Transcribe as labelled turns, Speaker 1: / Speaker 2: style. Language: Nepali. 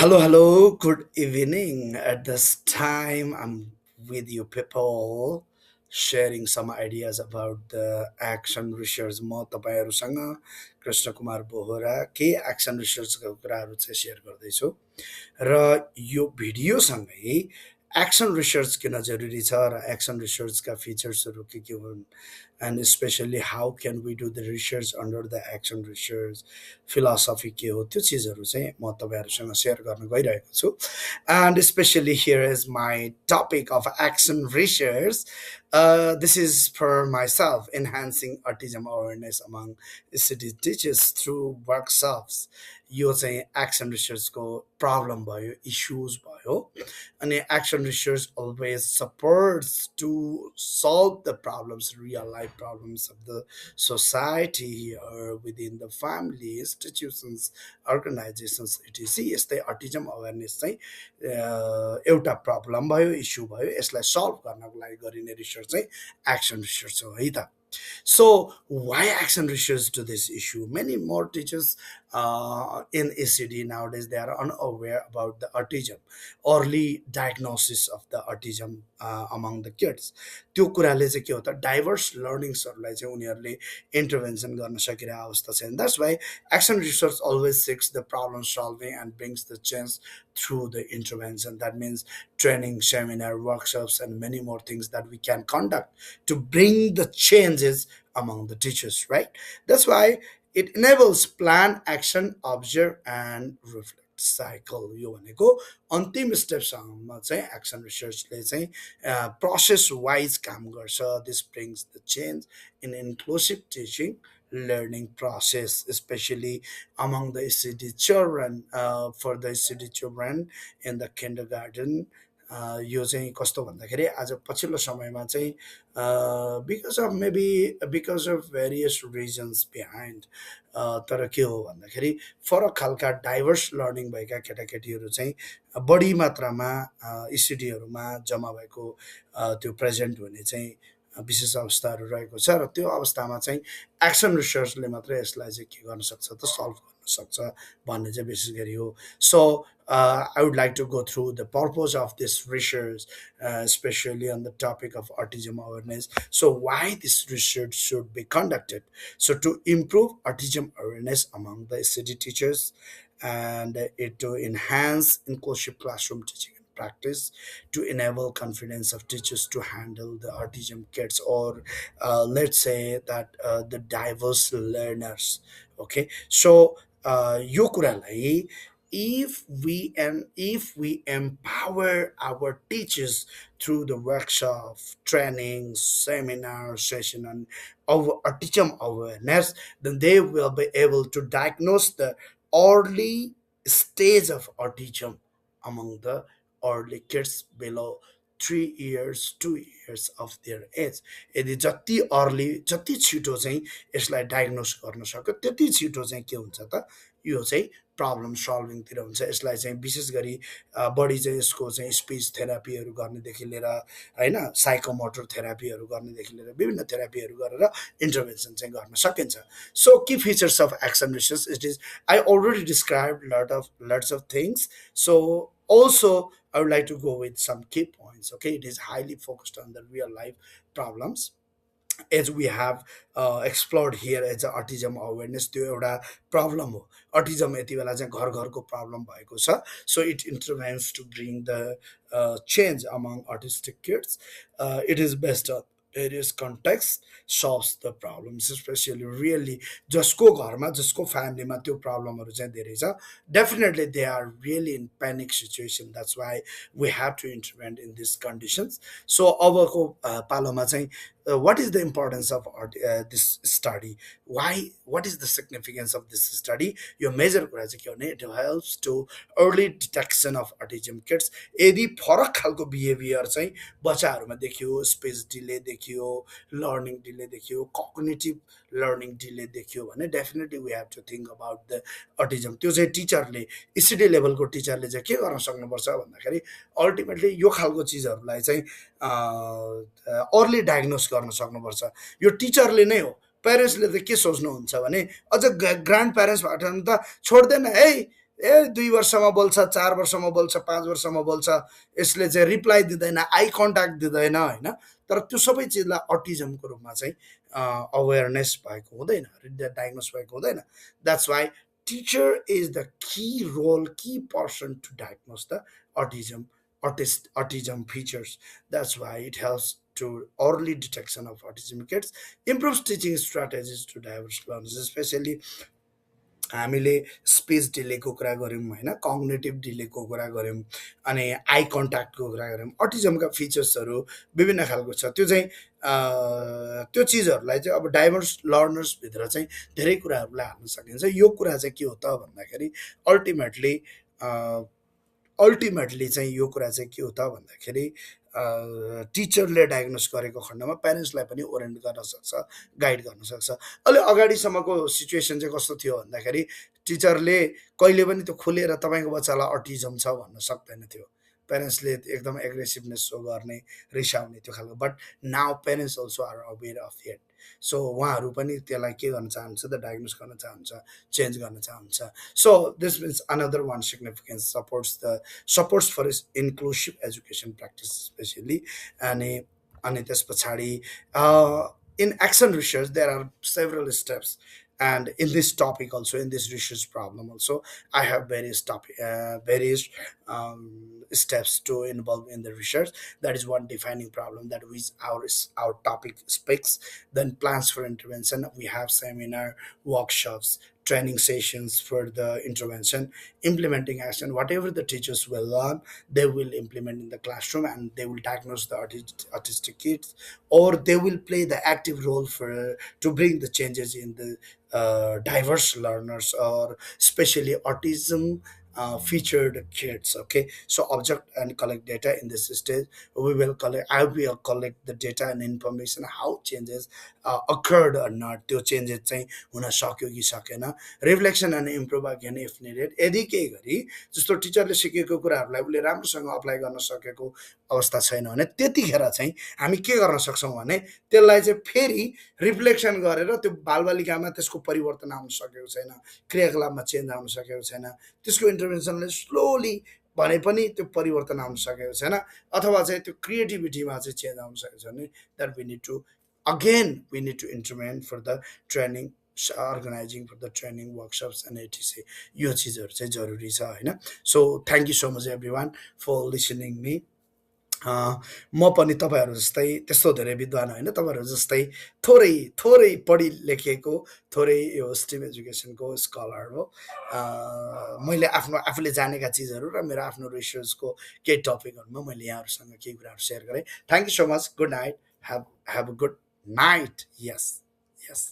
Speaker 1: Hello, good evening. At this time, I'm with you people sharing some ideas about the action research म तपाईँहरूसँग कृष्ण कुमार बोहरा के एक्सन रिसर्चका कुराहरू चाहिँ सेयर गर्दैछु र यो भिडियोसँगै एक्सन रिसर्च किन जरुरी छ र एक्सन रिसर्चका फिचर्सहरू के हुन् and specially how can we do the research under the action research philosophy के हो त्यो चिजहरू चाहिँ म तपाईँहरूसँग सेयर गर्न गइरहेको छु and specially here is my topic of action research this is for myself enhancing autism awareness among city teachers through workshops यो चाहिँ एक्सन रिसर्चको प्रब्लम भयो इस्युज भयो अनि action research always supports to solve the problems real life problems of the society or within the family institutions organizations etc यस्तै अटिजम अवेरनेस चाहिँ एउटा प्रब्लम भयो इस्यु भयो यसलाई सल्भ गर्नको लागि गरिने रिसर्च चाहिँ एक्सन रिसर्च हो है त. So, why action research to this issue? Many more teachers in ACD nowadays they are unaware about the autism, early diagnosis of the autism among the kids. त्यो कुराले चाहिँ के हो त डाइभर्स लर्निङ्सहरूलाई चाहिँ उनीहरूले इन्टरभेन्सन गर्न सकिरहेको अवस्था छैन. That's why action research always seeks the problem solving and brings the change through the intervention. That means training, seminar, workshops, and many more things that we can conduct to bring the changes among the teachers, right? That's why it enables plan, action, observe, and reflect. Cycle यो भनेको अन्तिम स्टेपसम्म चाहिँ एक्सन रिसर्चले चाहिँ प्रोसेस वाइज काम गर्छ. This brings the change in inclusive teaching learning process, especially among the ECD children, for the ECD children in the kindergarten. यो चाहिँ कस्तो भन्दाखेरि आज पछिल्लो समयमा चाहिँ because of various reasons behind तर के हो भन्दाखेरि फरक खालका डाइभर्स लर्निङ भएका केटाकेटीहरू चाहिँ बढी मात्रामा इसिडीहरूमा जम्मा भएको त्यो प्रेजेन्ट हुने चाहिँ विशेष अवस्थाहरू रहेको छ र त्यो अवस्थामा चाहिँ एक्सन रिसर्चले मात्रै यसलाई चाहिँ के गर्न सक्छ त सल्भ गर्न सक्छ भन्ने चाहिँ विशेष गरी हो. So I would like to go through the purpose of this research, especially on the topic of autism awareness. So, why this research should be conducted? So, to improve autism awareness among the city teachers and it to enhance inclusive classroom teaching and practice, to enable confidence of teachers to handle the autism kids or let's say that the diverse learners. Okay, so यो कुरालाई if we empower our teachers through the workshop, training, seminar, session, and autism awareness, then they will be able to diagnose the early stage of autism among the early kids below 3 years 2 years of their age. यदि जति अर्ली जति छिटो चाहिँ यसलाई डायग्नोस गर्न सक्यो त्यति छिटो चाहिँ के हुन्छ त यो चाहिँ प्रब्लम सल्भिङतिर हुन्छ. यसलाई चाहिँ विशेष गरी बढी चाहिँ यसको चाहिँ स्पिच थेरापीहरू गर्नेदेखि लिएर होइन साइकोमोटर थेरापीहरू गर्नेदेखि लिएर विभिन्न थेरापीहरू गरेर इन्टरभेन्सन चाहिँ गर्न सकिन्छ. So key features of action research it is I already describe lots of things. So also I would like to go with some key points. Okay, it is highly focused on the real life problems as we have explored here as autism awareness त्यो एउटा प्रब्लम हो. अटिजम यति बेला चाहिँ घर घरको प्रब्लम भएको छ. So it intervenes to bring the change among autistic kids. It is based on various context solves the problems, especially really जसको घरमा जसको फ्यामिलीमा त्यो प्रब्लमहरू चाहिँ धेरै छ definitely they are really in panic situation. That's why we have to intervene in these conditions. So अबको पालोमा चाहिँ what is the importance of this study? What is the significance of this study? यो मेजर कुरा चाहिँ के हो भने it helps to early detection of autism kids. यदि फरक खालको बिहेभियर चाहिँ बच्चाहरूमा देखियो, स्पेस डिले देखियो, लर्निङ डिले देखियो, कग्निटिभ लर्निङ डिले देखियो भने definitely we have to think about the autism. त्यो चाहिँ टिचरले इसिडी लेभलको टिचरले चाहिँ के गर्न सक्नुपर्छ भन्दाखेरि अल्टिमेटली यो खालको चिजहरूलाई चाहिँ अर्ली डायग्नोस गर्न सक्नुपर्छ. यो टिचरले नै हो. प्यारेन्ट्सले त के सोच्नुहुन्छ भने अझ ग्रान्ड प्यारेन्ट्स भएन त छोड्दैन है ए 2 वर्षमा बोल्छ, 4 वर्षमा बोल्छ, 5 वर्षमा बोल्छ, यसले चाहिँ रिप्लाई दिँदैन, आई कन्ट्याक्ट दिँदैन होइन। तर त्यो सबै चिजलाई अटिजमको रूपमा चाहिँ अवेरनेस भएको हुँदैन, डायग्नोस भएको हुँदैन। That's why teacher is the key role, key person to diagnose the autism, autism features. That's why it helps to early detection of autism kids, improves teaching strategies to diverse learners, especially हामीले स्पिच डिलेको कुरा गऱ्यौँ होइन, कग्नेटिभ डिलेको कुरा गऱ्यौँ, अनि आई कन्ट्याक्टको कुरा गऱ्यौँ। अटिजमका फिचर्सहरू विभिन्न खालको छ, त्यो चाहिँ त्यो चिजहरूलाई चाहिँ अब डाइभर्स लर्नर्सभित्र चाहिँ धेरै कुराहरूलाई हाल्न सकिन्छ। यो कुरा चाहिँ के हो त भन्दाखेरि अल्टिमेटली अल्टिमेटली चाहिँ यो कुरा चाहिँ के हो त भन्दाखेरि टिचरले डायग्नोस गरेको खण्डमा प्यारेन्ट्सलाई पनि ओरिएन्ट गर्न सक्छ, गाइड गर्न सक्छ। अलि अगाडिसम्मको सिचुएसन चाहिँ कस्तो थियो भन्दाखेरि टिचरले कहिले पनि त्यो खुलेर तपाईँको बच्चालाई अटिजम छ भन्न सक्दैन थियो। प्यारेन्ट्सले एकदम एग्रेसिभनेस सो गर्ने, रिसाउने त्यो खालको। But now parents also are aware of it. So उहाँहरू पनि त्यसलाई के गर्न चाहन्छ त, डायग्नोस गर्न चाहन्छ, चेन्ज गर्न चाहन्छ। So this means another one significance supports for inclusive education practice specially. अनि अनि त्यस पछाडि in action research there are several steps, and in this topic also, in this research problem also, I have various steps to involve in the research. That is one defining problem that is our topic speaks. Then plans for intervention, we have seminar, workshops, training sessions for the intervention, implementing action. Whatever the teachers will learn, they will implement in the classroom, and they will diagnose the autistic kids, or they will play the active role for to bring the changes in the diverse learners, or especially autism featured kids. Okay, so object and collect data in this stage. I will collect the data and information, how changes occurred or not, त्यो चेन्जेस चाहिँ हुन सक्यो कि सकेन, reflection and improve again if needed. यदि केही गरी जस्तो टिचरले सिकेको कुराहरूलाई उसले राम्रोसँग अप्लाई गर्न सकेको अवस्था छैन भने, त्यतिखेर चाहिँ हामी के गर्न सक्छौँ भने त्यसलाई चाहिँ फेरि रिफ्लेक्सन गरेर त्यो बालबालिकामा त्यसको परिवर्तन आउन सकेको छैन, क्रियाकलापमा चेन्ज आउन सकेको छैन, त्यसको इन्टरभेन्सनले स्लोली भने पनि त्यो परिवर्तन आउन सकेको छैन, अथवा चाहिँ त्यो क्रिएटिभिटीमा चाहिँ चेन्ज आउन सकेको छ भने, that we need to intervene for the training, organizing for the training workshops and etc. यो चिजहरू चाहिँ जरुरी छ होइन। So thank you so much everyone for listening me. म पनि तपाईँहरू जस्तै त्यस्तो धेरै विद्वान होइन, तपाईँहरू जस्तै थोरै थोरै पढि लेखेको, थोरै यो स्ट्रिम एजुकेसनको स्कलर हो। मैले आफूले जानेका चिजहरू र मेरो आफ्नो रिसर्चको केही टपिकहरूमा मैले यहाँहरूसँग केही कुराहरू सेयर गरेँ। Thank you so much. Good night. Have a good night. Yes. Yes.